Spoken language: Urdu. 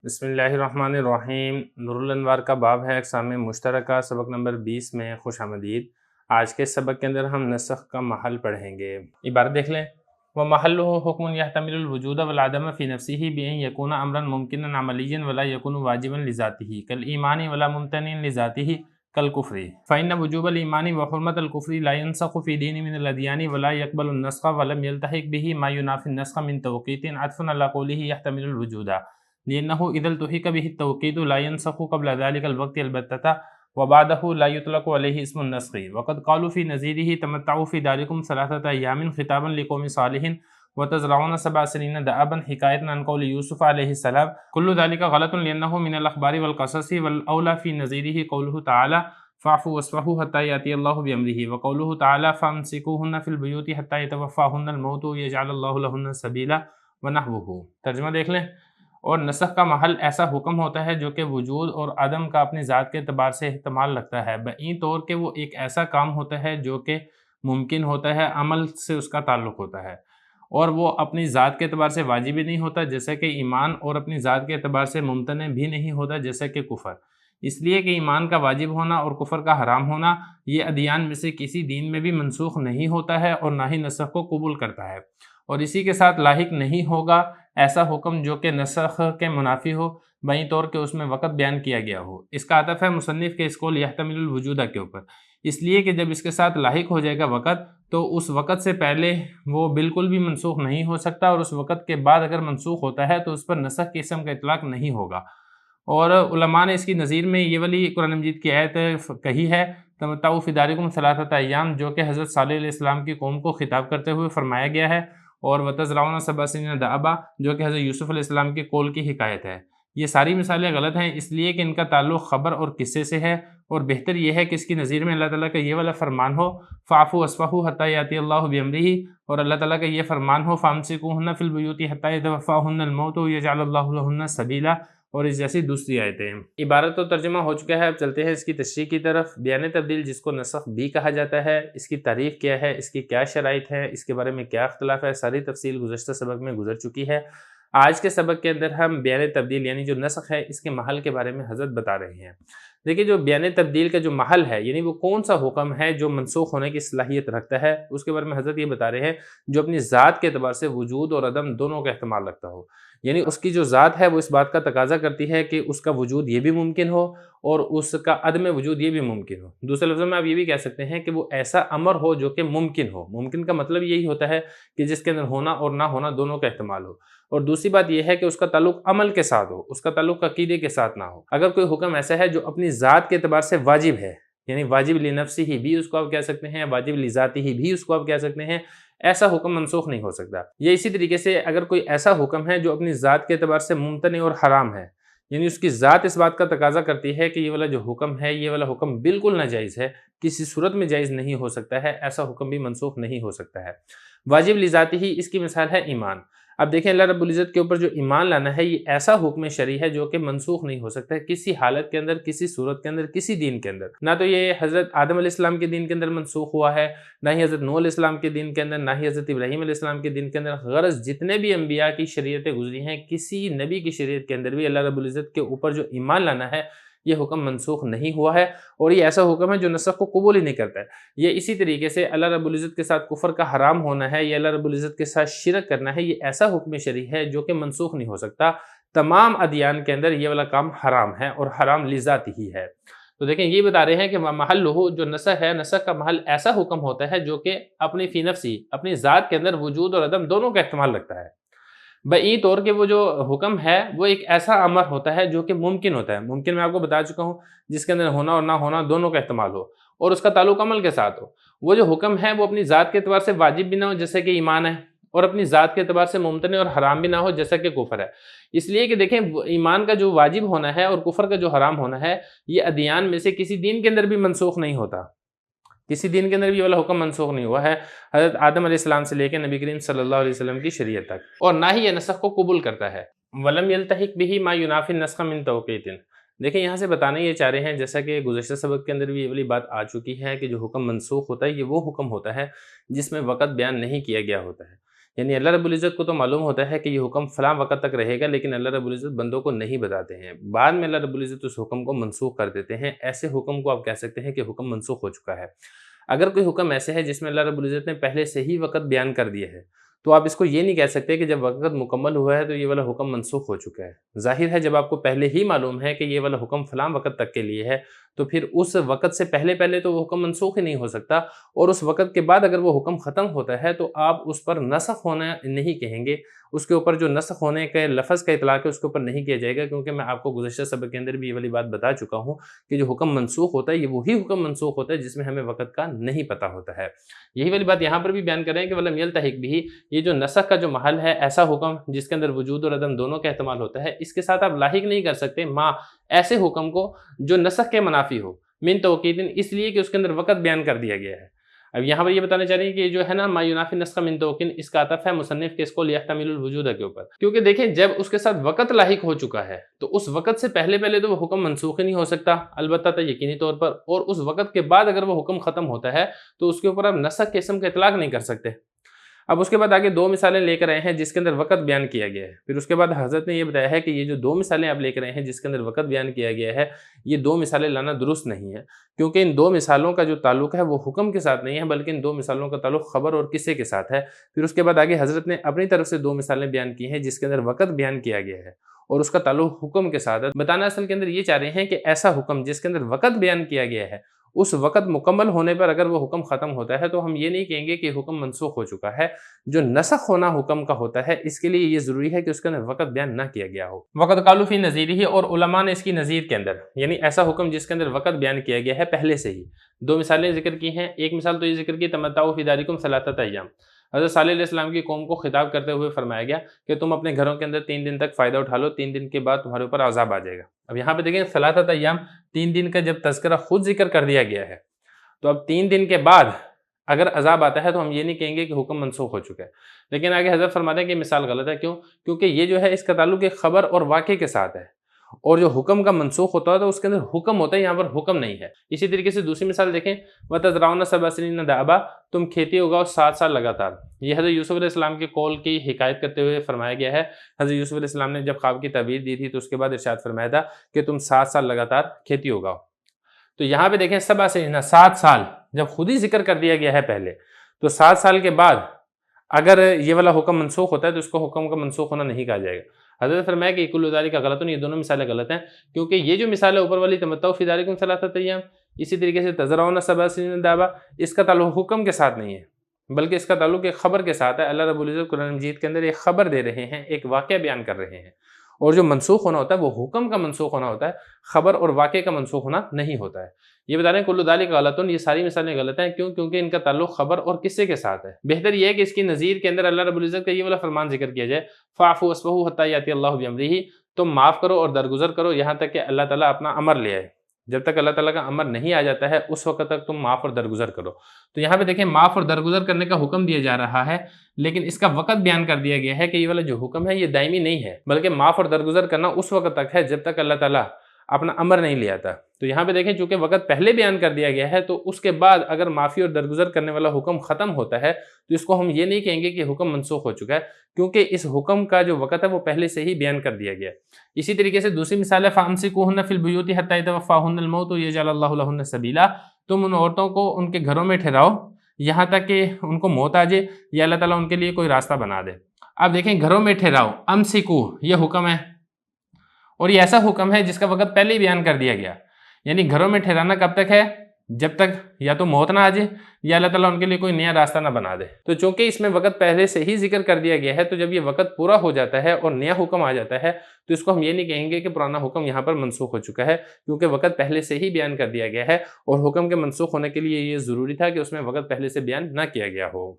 بسم اللہ الرحمن الرحیم۔ نور الانوار کا باب ہے اقسام مشترکہ، سبق نمبر 20 میں خوش آمدید۔ آج کے سبق کے اندر ہم نسخ کا محل پڑھیں گے۔ عبارت دیکھ لیں، وَمَحَلُّهُ حُكْمٌ يَحْتَمِلُ الْوُجُودَ وَالْعَدَمَ فِي نَفْسِهِ بِأَنْ يَكُونَ أَمْرًا مُمْكِنًا عَمَلِيًّا وَلَا يَكُونُ وَاجِبًا لِذَاتِهِ كَالْإِيمَانِ وَلَا مُمْتَنِعًا لِذَاتِهِ كَالْكُفْرِ فَإِنَّ وُجُوبَ الْإِيمَانِ وَحُرْمَةَ الْكُفْرِ لَا يَنْسَخُ فِي دِينٍ مِنَ الْأَدْيَانِ وَلَا يَقْبَلُ النَّسْخَ وَلَمْ يَلْتَحِقْ بِهِ مَا يُنَافِي النَّسْخَ مِنْ تَوْقِيتٍ عَطْفٌ عَلَى قَوْلِهِ يَحْتَمِلُ الْوُجُودَ لأنه إذا التحق به التوقيت لا ينسخ قبل ذلك الوقت البتة وبعده لا يطلق عليه اسم النسخ وقد قالوا في نظيره تمتعوا في داركم 3 أيام خطابا لقوم صالح وتزرعون 7 سنين دأبا حكاية عن قول يوسف عليه السلام كل ذلك غلط لأنه من الأخبار والقصص والأولى في نظيره قوله تعالى فاعفوا واصفحوا حتى يأتي الله بأمره وقوله تعالى فامسكوهن في البيوت حتى يتوفاهن الموت ويجعل الله لهن سبيلا ونحوه۔ ترجمہ دیکھ لیں، اور نسخ کا محل ایسا حکم ہوتا ہے جو کہ وجود اور عدم کا اپنی ذات کے اعتبار سے احتمال رکھتا ہے، بئیں طور کہ وہ ایک ایسا کام ہوتا ہے جو کہ ممکن ہوتا ہے، عمل سے اس کا تعلق ہوتا ہے، اور وہ اپنی ذات کے اعتبار سے واجب بھی نہیں ہوتا جیسا کہ ایمان، اور اپنی ذات کے اعتبار سے ممتنع بھی نہیں ہوتا جیسا کہ کفر۔ اس لیے کہ ایمان کا واجب ہونا اور کفر کا حرام ہونا یہ ادیان میں سے کسی دین میں بھی منسوخ نہیں ہوتا ہے اور نہ ہی نسخ کو قبول کرتا ہے، اور اسی کے ساتھ لاحق نہیں ہوگا ایسا حکم جو کہ نسخ کے منافی ہو، بئیں طور کہ اس میں وقت بیان کیا گیا ہو۔ اس کا عطف ہے مصنف کے اس قول یحتمل الوجودہ کے اوپر، اس لیے کہ جب اس کے ساتھ لاحق ہو جائے گا وقت تو اس وقت سے پہلے وہ بالکل بھی منسوخ نہیں ہو سکتا، اور اس وقت کے بعد اگر منسوخ ہوتا ہے تو اس پر نسخ کے اسم کا اطلاق نہیں ہوگا۔ اور علماء نے اس کی نظیر میں یہ والی قرآن مجید کی آیت کہی ہے، تمتعوا فی دارکم 3 ایام، جو کہ حضرت صالح علیہ السلام کی قوم کو خطاب کرتے ہوئے فرمایا گیا ہے، اور وَتَزْرَعُونَ 7 سِنِينَ دَأَبًا جو کہ حضرت یوسف علیہ السلام کے قول کی حکایت ہے۔ یہ ساری مثالیں غلط ہیں اس لیے کہ ان کا تعلق خبر اور قصے سے ہے، اور بہتر یہ ہے کہ اس کی نظیر میں اللہ تعالیٰ کا یہ والا فرمان ہو، فَاعْفُوا وَاصْفَحُوا حَتَّى يَأْتِيَ اللَّهُ بِأَمْرِهِ، اور اللہ تعالیٰ کا یہ فرمان ہو فَأَمْسِكُوهُنَّ فِي الْبُيُوتِ حَتَّى يَتَوَفَّاهُنَّ الْمَوْتُ وَيَجْعَلَ اللَّهُ لَهُنَّ سَبِيلًا، اور اس جیسی دوسری آیتیں۔ عبارت و ترجمہ ہو چکا ہے، اب چلتے ہیں اس کی تشریح کی طرف۔ بیان تبدیل جس کو نسخ بھی کہا جاتا ہے، اس کی تعریف کیا ہے، اس کی کیا شرائط ہے، اس کے بارے میں کیا اختلاف ہے، ساری تفصیل گزشتہ سبق میں گزر چکی ہے۔ آج کے سبق کے اندر ہم بیان تبدیل یعنی جو نسخ ہے اس کے محل کے بارے میں حضرت بتا رہے ہیں۔ دیکھیے، جو بیان تبدیل کا جو محل ہے یعنی وہ کون سا حکم ہے جو منسوخ ہونے کی صلاحیت رکھتا ہے، اس کے بارے میں حضرت یہ بتا رہے ہیں جو اپنی ذات کے اعتبار سے وجود اور عدم دونوں کا احتمال رکھتا ہو، یعنی اس کی جو ذات ہے وہ اس بات کا تقاضا کرتی ہے کہ اس کا وجود یہ بھی ممکن ہو اور اس کا عدم وجود یہ بھی ممکن ہو۔ دوسرے لفظوں میں آپ یہ بھی کہہ سکتے ہیں کہ وہ ایسا امر ہو جو کہ ممکن ہو۔ ممکن کا مطلب یہی ہوتا ہے کہ جس کے اندر ہونا اور نہ ہونا دونوں کا احتمال ہو، اور دوسری بات یہ ہے کہ اس کا تعلق عمل کے ساتھ ہو، اس کا تعلق عقیدے کے ساتھ نہ ہو۔ اگر کوئی حکم ایسا ہے جو اپنی ذات کے اعتبار سے واجب ہے، یعنی واجب لنفسہ بھی اس کو آپ کہہ سکتے ہیں، واجب لذاتہ بھی اس کو آپ کہہ سکتے ہیں، ایسا حکم منسوخ نہیں ہو سکتا۔ یا اسی طریقے سے اگر کوئی ایسا حکم ہے جو اپنی ذات کے اعتبار سے ممتنع اور حرام ہے، یعنی اس کی ذات اس بات کا تقاضا کرتی ہے کہ یہ والا جو حکم ہے، یہ والا حکم بالکل ناجائز ہے، کسی صورت میں جائز نہیں ہو سکتا ہے، ایسا حکم بھی منسوخ نہیں ہو سکتا ہے۔ واجب لذاتہ ہی اس کی مثال ہے ایمان۔ اب دیکھیں، اللہ رب العزت کے اوپر جو ایمان لانا ہے یہ ایسا حکم شرعی ہے جو کہ منسوخ نہیں ہو سکتا ہے کسی حالت کے اندر، کسی صورت کے اندر، کسی دین کے اندر۔ نہ تو یہ حضرت آدم علیہ السلام کے دین کے اندر منسوخ ہوا ہے، نہ ہی حضرت نوح علیہ السلام کے دین کے اندر، نہ ہی حضرت ابراہیم علیہ السلام کے دین کے اندر۔ غرض جتنے بھی انبیاء کی شریعتیں گزری ہیں، کسی نبی کی شریعت کے اندر بھی اللہ رب العزت کے اوپر جو ایمان لانا ہے یہ حکم منسوخ نہیں ہوا ہے، اور یہ ایسا حکم ہے جو نسخ کو قبول ہی نہیں کرتا ہے۔ یہ اسی طریقے سے اللہ رب العزت کے ساتھ کفر کا حرام ہونا ہے، یا اللہ رب العزت کے ساتھ شرک کرنا ہے، یہ ایسا حکم شرعی ہے جو کہ منسوخ نہیں ہو سکتا۔ تمام ادیان کے اندر یہ والا کام حرام ہے، اور حرام لذات ہی ہے۔ تو دیکھیں، یہ بتا رہے ہیں کہ محلہ جو نسخ ہے، نسخ کا محل ایسا حکم ہوتا ہے جو کہ اپنی فی نفسی، اپنی ذات کے اندر وجود اور عدم دونوں کا احتمال رکھتا ہے۔ بئی طور کہ وہ جو حکم ہے وہ ایک ایسا امر ہوتا ہے جو کہ ممکن ہوتا ہے۔ ممکن میں آپ کو بتا چکا ہوں، جس کے اندر ہونا اور نہ ہونا دونوں کا احتمال ہو، اور اس کا تعلق عمل کے ساتھ ہو۔ وہ جو حکم ہے وہ اپنی ذات کے اعتبار سے واجب بھی نہ ہو جیسے کہ ایمان ہے، اور اپنی ذات کے اعتبار سے ممتنع اور حرام بھی نہ ہو جیسا کہ کفر ہے۔ اس لیے کہ دیکھیں، ایمان کا جو واجب ہونا ہے اور کفر کا جو حرام ہونا ہے، یہ ادیان میں سے کسی دین کے اندر بھی منسوخ نہیں ہوتا۔ کسی دین کے اندر بھی یہ والا حکم منسوخ نہیں ہوا ہے، حضرت آدم علیہ السلام سے لے کے نبی کریم صلی اللہ علیہ وسلم کی شریعت تک، اور نہ ہی یہ نسخ کو قبول کرتا ہے۔ وَلَمْ يَلْتَحِقْ بِهِ مَا يُنَافِي النَّسْخَ مِنْ تَوْقِيتٍ۔ دیکھیں، یہاں سے بتانا یہ چاہ رہے ہیں، جیسا کہ گزشتہ سبق کے اندر بھی یہ والی بات آ چکی ہے کہ جو حکم منسوخ ہوتا ہے یہ وہ حکم ہوتا ہے جس میں وقت بیان نہیں کیا گیا ہوتا ہے۔ یعنی اللہ رب العزت کو تو معلوم ہوتا ہے کہ یہ حکم فلاں وقت تک رہے گا، لیکن اللہ رب العزت بندوں کو نہیں بتاتے ہیں، بعد میں اللہ رب العزت اس حکم کو منسوخ کر دیتے ہیں۔ ایسے حکم کو آپ کہہ سکتے ہیں کہ حکم منسوخ ہو چکا ہے۔ اگر کوئی حکم ایسے ہے جس میں اللہ رب العزت نے پہلے سے ہی وقت بیان کر دیا ہے، تو آپ اس کو یہ نہیں کہہ سکتے کہ جب وقت مکمل ہوا ہے تو یہ والا حکم منسوخ ہو چکا ہے۔ ظاہر ہے جب آپ کو پہلے ہی معلوم ہے کہ یہ والا حکم فلاں وقت تک کے لیے ہے، تو پھر اس وقت سے پہلے تو وہ حکم منسوخ ہی نہیں ہو سکتا، اور اس وقت کے بعد اگر وہ حکم ختم ہوتا ہے تو آپ اس پر نسخ ہونا نہیں کہیں گے، اس کے اوپر جو نسخ ہونے کے لفظ کا اطلاق ہے اس کے اوپر نہیں کیا جائے گا، کیونکہ میں آپ کو گزشتہ سبق کے اندر بھی یہ والی بات بتا چکا ہوں کہ جو حکم منسوخ ہوتا ہے یہ وہی حکم منسوخ ہوتا ہے جس میں ہمیں وقت کا نہیں پتہ ہوتا ہے۔ یہی والی بات یہاں پر بھی بیان کر رہے ہیں کہ وَلَمْ يَلْتَحِقْ بِهِ، یہ جو نسخ کا جو محل ہے، ایسا حکم جس کے اندر وجود اور عدم دونوں کا احتمال ہوتا ہے، اس کے ساتھ آپ لاحق نہیں کر سکتے ماں ایسے حکم کو جو نسخ کے منافی ہو، من توقید، اس لیے کہ اس کے اندر وقت بیان کر دیا گیا ہے۔ اب یہاں پر یہ بتانا چاہ رہے ہیں کہ یہ جو ہے نا ما ینافی نسخ من توقین، اس کا عطف ہے مصنف کے اس کو لیحتمل الوجود کے اوپر، کیونکہ دیکھیں جب اس کے ساتھ وقت لاحق ہو چکا ہے تو اس وقت سے پہلے تو وہ حکم منسوخ ہی نہیں ہو سکتا، البتہ تو یقینی طور پر، اور اس وقت کے بعد اگر وہ حکم ختم ہوتا ہے تو اس کے اوپر آپ نسخ کے اسم کا اطلاق نہیں کر سکتے۔ اب اس کے بعد آگے دو مثالیں لے کر آئے ہیں جس کے اندر وقت بیان کیا گیا ہے، پھر اس کے بعد حضرت نے یہ بتایا ہے کہ یہ جو دو مثالیں آپ لے کر آئے ہیں جس کے اندر وقت بیان کیا گیا ہے، یہ دو مثالیں لانا درست نہیں ہے، کیونکہ ان دو مثالوں کا جو تعلق ہے وہ حکم کے ساتھ نہیں ہے، بلکہ ان دو مثالوں کا تعلق خبر اور قصے کے ساتھ ہے۔ پھر اس کے بعد آگے حضرت نے اپنی طرف سے دو مثالیں بیان کی ہیں جس کے اندر وقت بیان کیا گیا ہے اور اس کا تعلق حکم کے ساتھ ہے۔ بتانا اصل کے اندر یہ چاہ رہے ہیں کہ ایسا حکم جس کے اندر وقت بیان کیا گیا ہے، اس وقت مکمل ہونے پر اگر وہ حکم ختم ہوتا ہے تو ہم یہ نہیں کہیں گے کہ حکم منسوخ ہو چکا ہے۔ جو نسخ ہونا حکم کا ہوتا ہے اس کے لیے یہ ضروری ہے کہ اس کے اندر وقت بیان نہ کیا گیا ہو۔ وقت قالوا فی نظیرہ، اور علماء نے اس کی نظیر کے اندر، یعنی ایسا حکم جس کے اندر وقت بیان کیا گیا ہے پہلے سے ہی، دو مثالیں ذکر کی ہیں۔ ایک مثال تو یہ ذکر کی تمتعوا فی دارکم ثلاثۃ ایام، حضرت صالح علیہ السلام کی قوم کو خطاب کرتے ہوئے فرمایا گیا کہ تم اپنے گھروں کے اندر 3 دن تک فائدہ اٹھا لو، 3 دن کے بعد تمہارے اوپر عذاب آ جائے گا۔ اب یہاں پہ دیکھیں ثلاثۃ ایام، 3 دن کا جب تذکرہ خود ذکر کر دیا گیا ہے تو اب 3 دن کے بعد اگر عذاب آتا ہے تو ہم یہ نہیں کہیں گے کہ حکم منسوخ ہو چکا ہے، لیکن آگے حضرت فرماتے ہیں کہ مثال غلط ہے۔ کیوں؟ کیونکہ یہ جو ہے اس کا تعلق ایک خبر اور واقعے کے ساتھ ہے، اور جو حکم کا منسوخ ہوتا ہے تو اس کے اندر حکم ہوتا ہے، یہاں پر حکم نہیں ہے۔ اسی طریقے سے دوسری مثال دیکھیں، وَتَزْرَعُونَ سَبْعَ سِنِينَ دَأَبًا، تم کھیتی اگاؤ 7 سال لگاتار۔ یہ حضرت یوسف علیہ السلام کے قول کی حکایت کرتے ہوئے فرمایا گیا ہے۔ حضرت یوسف علیہ السلام نے جب خواب کی تعبیر دی تھی تو اس کے بعد ارشاد فرمایا تھا کہ تم 7 سال لگاتار کھیتی اگاؤ۔ تو یہاں پہ دیکھیں 7 سنین، 7 سال جب خود ہی ذکر کر دیا گیا ہے پہلے، تو 7 سال کے بعد اگر یہ والا حکم منسوخ ہوتا ہے تو اس کو حکم کا منسوخ ہونا نہیں کہا جائے گا۔ حضرت فرمایا کہ کل ذالک غلط، یہ دونوں مثالیں غلط ہیں، کیونکہ یہ جو مثال ہے اوپر والی تمتعوا فی دارکم ثلاثۃ ایام، اسی طریقے سے تزرعون 7 سنین دابا، اس کا تعلق حکم کے ساتھ نہیں ہے بلکہ اس کا تعلق ایک خبر کے ساتھ ہے۔ اللہ رب العزت قرآن مجید کے اندر ایک خبر دے رہے ہیں، ایک واقعہ بیان کر رہے ہیں، اور جو منسوخ ہونا ہوتا ہے وہ حکم کا منسوخ ہونا ہوتا ہے، خبر اور واقعے کا منسوخ ہونا نہیں ہوتا ہے۔ یہ بتا رہے ہیں کل ذالک غلط، یہ ساری مثالیں غلط ہیں۔ کیوں؟ کیونکہ ان کا تعلق خبر اور قصے کے ساتھ ہے۔ بہتر یہ ہے کہ اس کی نظیر کے اندر اللہ رب العزت کا یہ والا فرمان ذکر کیا جائے، فاعفوا واصفحوا حتی یاتی اللہ بامرہ، تم معاف کرو اور درگزر کرو یہاں تک کہ اللہ تعالیٰ اپنا امر لے آئے۔ جب تک اللہ تعالیٰ کا امر نہیں آ جاتا ہے اس وقت تک تم معاف اور درگزر کرو۔ تو یہاں پہ دیکھیں معاف اور درگزر کرنے کا حکم دیا جا رہا ہے، لیکن اس کا وقت بیان کر دیا گیا ہے کہ یہ والا جو حکم ہے یہ دائمی نہیں ہے، بلکہ معاف اور درگزر کرنا اس وقت تک ہے جب تک اللہ تعالیٰ اپنا امر نہیں لے آتا۔ تو یہاں پہ دیکھیں چونکہ وقت پہلے بیان کر دیا گیا ہے تو اس کے بعد اگر معافی اور درگزر کرنے والا حکم ختم ہوتا ہے تو اس کو ہم یہ نہیں کہیں گے کہ حکم منسوخ ہو چکا ہے، کیونکہ اس حکم کا جو وقت ہے وہ پہلے سے ہی بیان کر دیا گیا ہے۔ اسی طریقے سے دوسری مثال ہے فَأَمْسِكُوهُنَّ فِي الْبُيُوتِ حَتَّى يَتَوَفَّاهُنَّ الْمَوْتُ وَيَجْعَلَ اللَّهُ لَهُنَّ سَبِيلًا، تم ان عورتوں کو ان کے گھروں میں ٹھہراؤ یہاں تک کہ ان کو موت آ جائے یا اللہ تعالیٰ ان کے لیے کوئی راستہ بنا دے۔ اب دیکھیں گھروں میں ٹھہراؤ، امسکو یہ حکم ہے، اور یہ ایسا حکم ہے جس کا وقت پہلے ہی بیان کر دیا گیا، یعنی گھروں میں ٹھہرانا کب تک ہے؟ جب تک یا تو موت نہ آ جائے یا اللہ تعالیٰ ان کے لیے کوئی نیا راستہ نہ بنا دے۔ تو چونکہ اس میں وقت پہلے سے ہی ذکر کر دیا گیا ہے تو جب یہ وقت پورا ہو جاتا ہے اور نیا حکم آ جاتا ہے تو اس کو ہم یہ نہیں کہیں گے کہ پرانا حکم یہاں پر منسوخ ہو چکا ہے، کیونکہ وقت پہلے سے ہی بیان کر دیا گیا ہے، اور حکم کے منسوخ ہونے کے لیے یہ ضروری تھا کہ اس میں وقت پہلے سے بیان نہ کیا گیا ہو۔